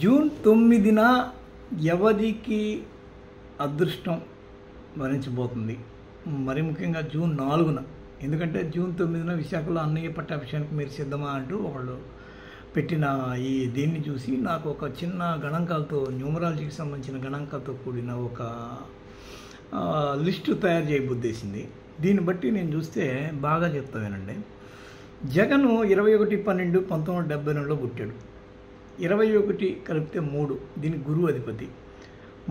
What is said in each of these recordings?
June 9న ఎవరికి అదృష్టం వరించబోతుంది? మరి ముఖ్యంగా జూన్ 4న. ఎందుకంటే జూన్ 9న విశాఖలో అన్నయ్య పట్టాభిషేకానికి మీరు సిద్ధమా అంటూ వాళ్ళు పెట్టిన ఈ దీన్ని చూసి నాకు ఒక చిన్న గణాంకాలతో, న్యూమరాలజీకి సంబంధించిన గణాంకాలతో కూడిన ఒక లిస్టు తయారు చేయబుద్దేసింది. దీన్ని బట్టి నేను చూస్తే బాగా చెప్తానండి. జగన్ 21/12/1972లో పుట్టాడు. 21 కలిపితే 3, దీనికి గురువు అధిపతి.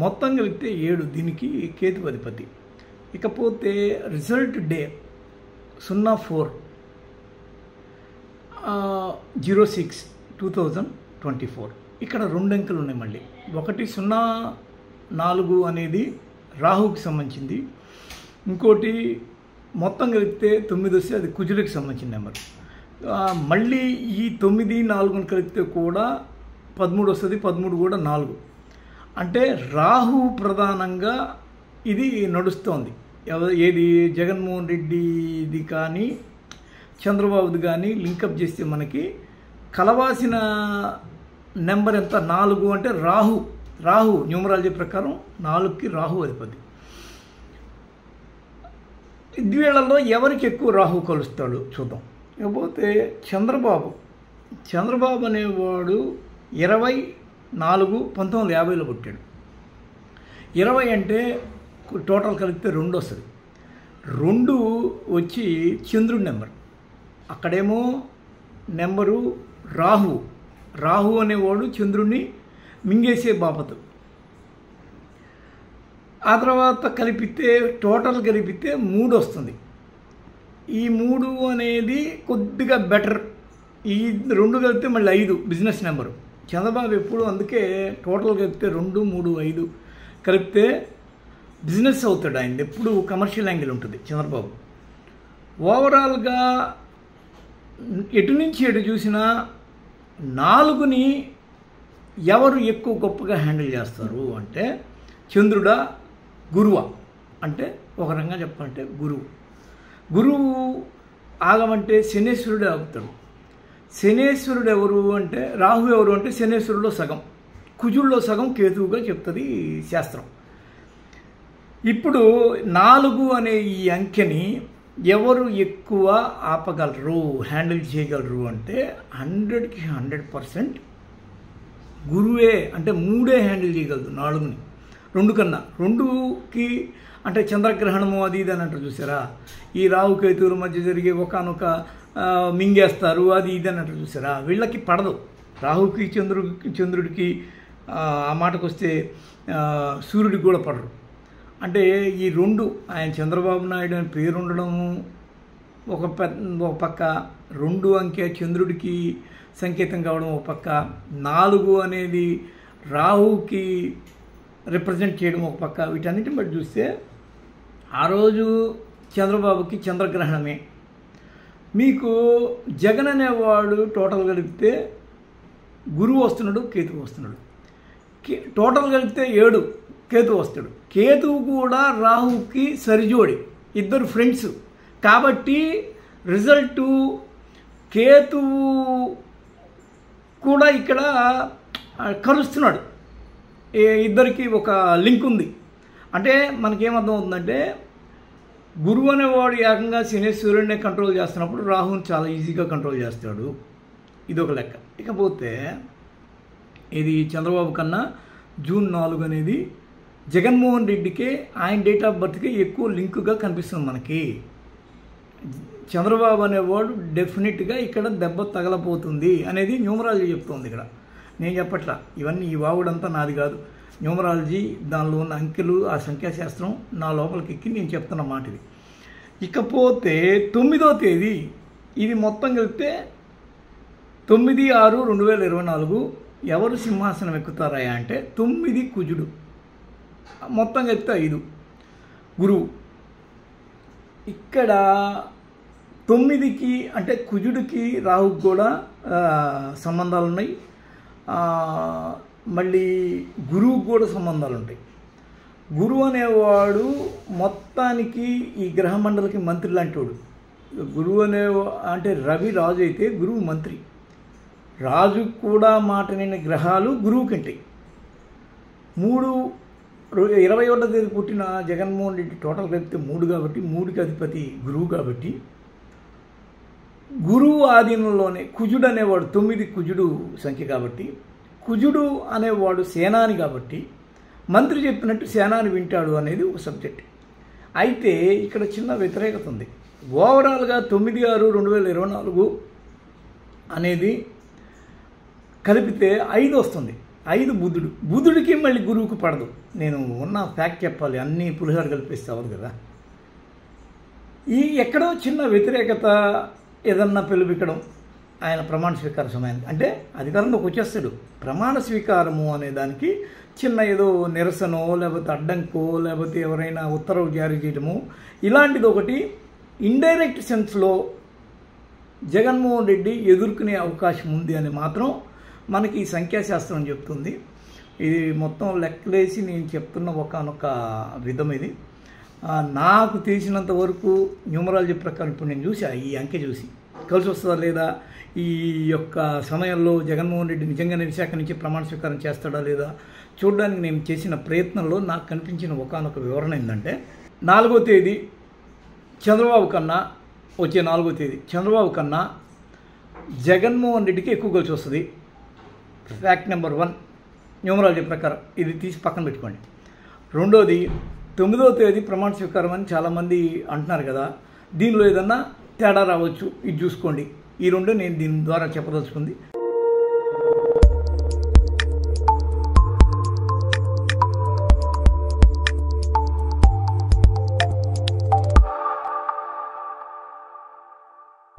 మొత్తం కలిపితే 7, దీనికి కేతు అధిపతి. ఇకపోతే రిజల్ట్ డే 04/06/2024. ఇక్కడ 2 అంకెలు ఉన్నాయి. మళ్ళీ 104 అనేది రాహుకి సంబంధించింది. ఇంకోటి మొత్తం కలిపితే 9 వస్తే అది కుజుడికి సంబంధించిన నెంబర్. మళ్ళీ ఈ 9, 4 కలిపితే కూడా 13 వస్తుంది. 13 కూడా 4. అంటే రాహు ప్రధానంగా ఇది నడుస్తోంది. ఏది జగన్మోహన్ రెడ్డిది కానీ చంద్రబాబుది కానీ లింకప్ చేస్తే మనకి కలవాల్సిన నెంబర్ ఎంత? 4. అంటే రాహు న్యూమరాలజీ ప్రకారం 4కి రాహు అధిపతి. వీళ్ళల్లో ఎవరికి ఎక్కువ రాహు కలుస్తాడు చూద్దాం. ఇకపోతే చంద్రబాబు అనేవాడు 24/1950లో పుట్టాడు. 20 అంటే టోటల్ కలిపితే 2 వస్తుంది. 2 వచ్చి చంద్రుడి నెంబర్. అక్కడేమో నెంబరు రాహు అనేవాడు చంద్రుడిని మింగేసే బాపతు. ఆ తర్వాత టోటల్ కలిపితే 3 వస్తుంది. ఈ 3 అనేది కొద్దిగా బెటర్. ఈ 2 కలిపితే మళ్ళీ 5 బిజినెస్ నెంబరు. చంద్రబాబు ఎప్పుడు అందుకే టోటల్ కలిపితే 2, 3, 5 కలిపితే బిజినెస్ అవుతాడు. ఆయన ఎప్పుడు కమర్షియల్ యాంగిల్ ఉంటుంది చంద్రబాబు. ఓవరాల్గా ఎటు నుంచి ఎటు చూసినా 4ని ఎవరు ఎక్కువ గొప్పగా హ్యాండిల్ చేస్తారు అంటే చంద్రుడా గురువా? అంటే ఒక రకంగా చెప్పాలంటే గురువు ఆగమంటే శనేశ్వరుడే ఆగుతాడు. శనేశ్వరుడు ఎవరు అంటే రాహు ఎవరు అంటే శనేశ్వరులో సగం, కుజుల్లో సగం కేతువుగా చెప్తుంది శాస్త్రం. ఇప్పుడు 4 అనే ఈ అంకెని ఎవరు ఎక్కువ ఆపగలరు, హ్యాండిల్ చేయగలరు అంటే 100కి 100% గురువే. అంటే 3 హ్యాండిల్ చేయగలదు 4ని. 2 కన్నా 2కి అంటే చంద్రగ్రహణము అది ఇది అని అంటారు చూసారా? ఈ రాహు కేతువుల మధ్య జరిగే ఒకనొక మింగేస్తారు అది ఇది అని అంటారు చూసారా? వీళ్ళకి పడదు. రాహుకి చంద్రుడికి ఆ మాటకు వస్తే సూర్యుడికి కూడా పడరు. అంటే ఈ 2 ఆయన చంద్రబాబు నాయుడు అని పేరు ఉండడము ఒక పక్క, 2 అంకె చంద్రుడికి సంకేతం కావడం ఒక పక్క, 4 అనేది రాహుకి రిప్రజెంట్ చేయడం ఒక పక్క. వీటన్నిటిని బట్టి చూస్తే ఆ రోజు చంద్రబాబుకి చంద్రగ్రహణమే. మీకు జగన్ అనేవాడు టోటల్ కలిపితే గురువు వస్తున్నాడు, కేతువు వస్తున్నాడు. టోటల్ కలిపితే 7 కేతువు వస్తాడు. కేతువు కూడా రాహుకి సరిజోడి, ఇద్దరు ఫ్రెండ్స్. కాబట్టి రిజల్టు కేతువు కూడా ఇక్కడ కలుస్తున్నాడు. ఇద్దరికి ఒక లింక్ ఉంది. అంటే మనకేమర్థం అవుతుందంటే గురువు అనేవాడు ఏకంగా శనేశ్వరుడిని కంట్రోల్ చేస్తున్నప్పుడు రాహుని చాలా ఈజీగా కంట్రోల్ చేస్తాడు. ఇదొక లెక్క. ఇకపోతే ఇది చంద్రబాబు కన్నా జూన్ 4 అనేది జగన్మోహన్ రెడ్డికే, ఆయన డేట్ ఆఫ్ బర్త్కి ఎక్కువ లింకుగా కనిపిస్తుంది మనకి. చంద్రబాబు అనేవాడు డెఫినెట్గా ఇక్కడ దెబ్బ తగలపోతుంది అనేది న్యూమరాలజీ చెప్తుంది. ఇక్కడ నేను చెప్పట్లా, ఇవన్నీ ఈ వాగుడంతా నాది కాదు. న్యూమరాలజీ, దానిలో ఉన్న అంకెలు, ఆ సంఖ్యాశాస్త్రం నా లోపలికి ఎక్కి నేను చెప్తున్న మాట ఇది. ఇకపోతే 9వ తేదీ ఇది మొత్తం కలిపితే 9/6/2024 ఎవరు సింహాసనం ఎక్కుతారా అంటే 9 కుజుడు, మొత్తం కలిపితే 5 గురువు. ఇక్కడ 9కి అంటే కుజుడికి రాహుకి కూడా సంబంధాలు ఉన్నాయి. మళ్ళీ గురువుకు కూడా సంబంధాలు ఉంటాయి. గురువు అనేవాడు మొత్తానికి ఈ గ్రహమండలికి మంత్రి లాంటి వాడు. గురువు అంటే రవి రాజు అయితే గురువు మంత్రి. రాజు కూడా మాట విని గ్రహాలు గురువుకి ఉంటాయి. 21వ తేదీ పుట్టిన జగన్మోహన్ రెడ్డి టోటల్ కలిపితే 3 కాబట్టి 3కి అధిపతి గురువు కాబట్టి గురువు ఆధీనంలోనే కుజుడు అనేవాడు 9 కుజుడు సంఖ్య కాబట్టి కుజుడు అనేవాడు సేనాని కాబట్టి మంత్రి చెప్పినట్టు సేనాని వింటాడు అనేది ఒక సబ్జెక్ట్. అయితే ఇక్కడ చిన్న వ్యతిరేకత ఉంది. ఓవరాల్గా 9/6/2024 అనేది కలిపితే 5 వస్తుంది. 5 బుధుడికి మళ్ళీ గురువుకు పడదు. నేను ఉన్న ఫ్యాక్ట్ చెప్పాలి, అన్నీ పులిహోర కలిపిస్తే అవ్వదు కదా. ఎక్కడో చిన్న వ్యతిరేకత ఏదన్నా పిలుపుకడం ఆయన ప్రమాణ స్వీకార సమయానికి, అంటే అధికారంలోకి వచ్చేస్తాడు. ప్రమాణ స్వీకారము అనే దానికి చిన్న ఏదో నిరసనో లేకపోతే అడ్డంకో లేకపోతే ఎవరైనా ఉత్తర్వు జారీ చేయడము ఇలాంటిది ఒకటి ఇండైరెక్ట్ సెన్స్లో జగన్మోహన్ రెడ్డి ఎదుర్కొనే అవకాశం ఉంది అని మాత్రం మనకి సంఖ్యాశాస్త్రం చెప్తుంది. ఇది మొత్తం లెక్కలేసి నేను చెప్తున్న ఒకనొక విధం ఇది. నాకు తెలిసినంత వరకు న్యూమరాలజీ ప్రకారం ఇప్పుడు నేను చూసా, ఈ అంకె చూసి కలిసి వస్తుందా లేదా, ఈ యొక్క సమయంలో జగన్మోహన్ రెడ్డి నిజంగానే విశాఖ నుంచి ప్రమాణ స్వీకారం చేస్తాడా లేదా చూడడానికి నేను చేసిన ప్రయత్నంలో నాకు కనిపించిన ఒకనొక వివరణ ఏంటంటే 4వ తేదీ చంద్రబాబు కన్నా, వచ్చే 4వ తేదీ చంద్రబాబు కన్నా జగన్మోహన్ రెడ్డికి ఎక్కువ కలిసి వస్తుంది. ఫ్యాక్ట్ నెంబర్ 1 న్యూమరాలజీ ప్రకారం ఇది తీసి పక్కన పెట్టుకోండి. రెండోది 9వ తేదీ ప్రమాణ స్వీకారం అని చాలామంది అంటున్నారు కదా, దీనిలో ఏదన్నా తేడా రావచ్చు, ఇది చూసుకోండి. ఈ రెండు నేను దీని ద్వారా చెప్పదలుచుకుంది.